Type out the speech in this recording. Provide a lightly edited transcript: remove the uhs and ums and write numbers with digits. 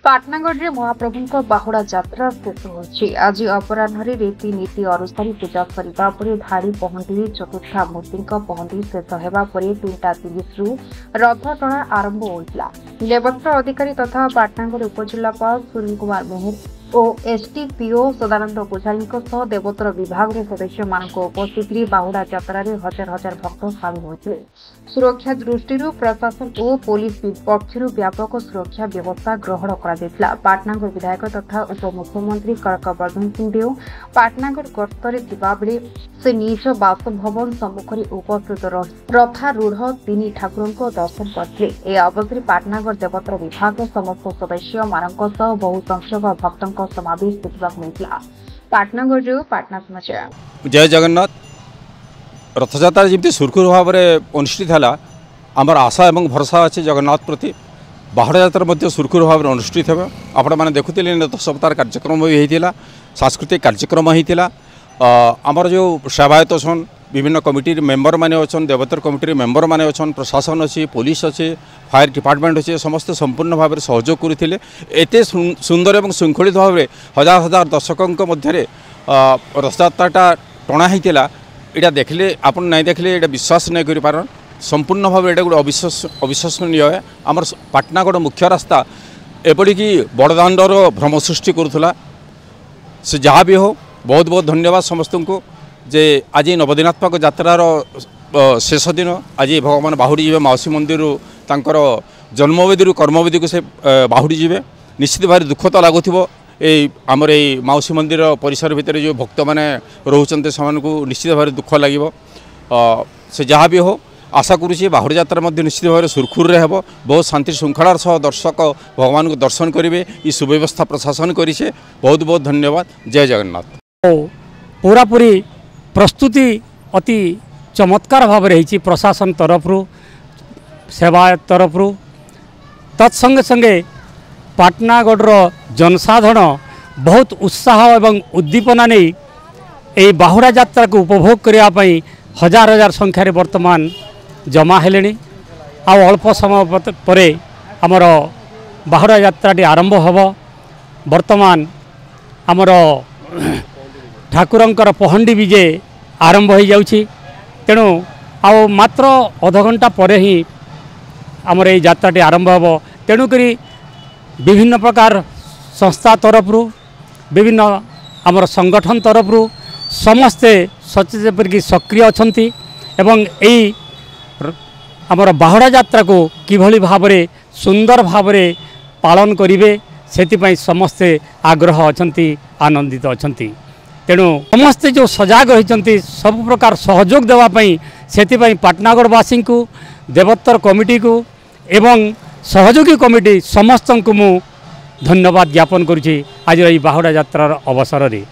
पाटनागढ़ महाप्रभु बाहुड़ा यात्रा शेष होछि। आज अपराह्न रीतिनीति अनुसार पूजा करने पर धाड़ी पहंडी चतुर्था मूर्ति पहंडी शेष होगा 3:30 रु रथ टणा आरंभ होता। देवस्त्र अधिकारी तथा पाटनागढ़ उपजिलापाल सुनील कुमार मेहर और एसडीपीओ सदानंद पुजारी देवोत्तर विभाग सदस्य मान उपस्थित बाहुड़ा यात्रा हजार हजार भक्त सामिल होते। सुरक्षा दृष्टि प्रशासन और पुलिस पक्षर व्यापक सुरक्षा व्यवस्था ग्रहण कर पाटनागढ़ विधायक तथा उपमुख्यमंत्री कनकवर्धन सिंह देव पाटनागढ़ गस्तर बेले से निज बासभवन सम्मुखें उपस्थित रथारूढ़ तीन ठाकुर दर्शन करते। अवसर पाटनागढ़ देवोत्तर विभाग समस्त सदस्य मान बहु संख्यक भक्त समावेश देखा मिलता। पाटनागढ़ पाटना समाचार। जय जगन्नाथ। रथयात्रा जमी सुरखुर भाव में अनुष्ठित है आमर आशा और भरोसा अच्छे जगन्नाथ प्रति। बाहुड़ा यात्रा सुरखुर भाव में अनुष्ठित है। आपण मैंने देखुले 10 सप्ताह कार्यक्रम भी होता, सांस्कृतिक कार्यक्रम होता। आमर जो सेवायत अच्छा विभिन्न कमिटी मेंबर माने अच्छा, देवोत्तर कमिटी मेंबर माने अच्छा, प्रशासन अच्छी, पुलिस अच्छे, फायर डिपार्टमेंट अच्छे, समस्त संपूर्ण भाव में सहयोग करते। एत सुंदर और श्रृंखलित भाव में हजार हजार दर्शकों मध्य रथयात्रा टणा होता। यहाँ देखले आप नहीं देखले ये विश्वास नहीं कर पार। संपूर्ण भाव ये गोटे अविश्वसनीय है। आमर पाटनागढ़ मुख्य रास्ता एपरिकी बड़दाण्डर भ्रम सृष्टि करूला। से जहाँ भी हो बहुत बहुत धन्यवाद समस्त को जे आज नवदिनात्मक यात्रार शेष दिन आज भगवान बाहुड़ी जीवे माउसी मंदिर तांकर जन्मवेदी कर्मवेदी को से बाहुड़ी जीवे। निश्चित भाव दुख तो लगुव आमर ये माउसी मंदिर परिसर भितर जो भक्त मैंने रोचते से निश्चित भाव दुख लगे। से जहाँ भी हो आशा करुँचे बाहुड़ी यात्रा निश्चित भाव सुरखुर में हो। बहुत शांति श्रृंखलार सह दर्शक भगवान को दर्शन करेंगे। ये सुव्यवस्था प्रशासन करेছে। बहुत बहुत धन्यवाद। जय जगन्नाथ। पूरापूरी प्रस्तुति अति चमत्कार भाव रही प्रशासन तरफरु सेवायत तरफरु तत्संगे संगे पाटनागढ़ जनसाधारण बहुत उत्साह एवं उद्दीपना नहीं यही बाहुड़ा यात्रा को उपभोग करने हजार हजार संख्यार वर्तमान जमा हेले। अल्प समय पर आमर बाहुड़ा यात्राटी आरंभ होब। वर्तमान आमर ठाकुरंकर पहंडी विजे आरंभ हो जाउछि। तेणु आ मात्र अध घंटा पर ही आमर ये यात्राटी आरंभ होब। तेणुक विभिन्न प्रकार संस्था तरफरु विभिन्न आमर संगठन तरफरु समस्ते सचेतन सक्रिय अछंती एवं यही आमर बाहुड़ा यात्रा को किभली भाबरे सुंदर भाबरे पालन करिवे सेति समस्ते आग्रह अछंती, आनंदित अछंती। तेणु समस्ते जो सजग होती सब प्रकार सहयोग देवाई से पाटनागढ़वासी को देवोत्तर कमिटी को एवं सहयोगी कमिटी समस्त को मु धन्यवाद ज्ञापन करुँची आज बाहुड़ा यात्रार अवसर रे।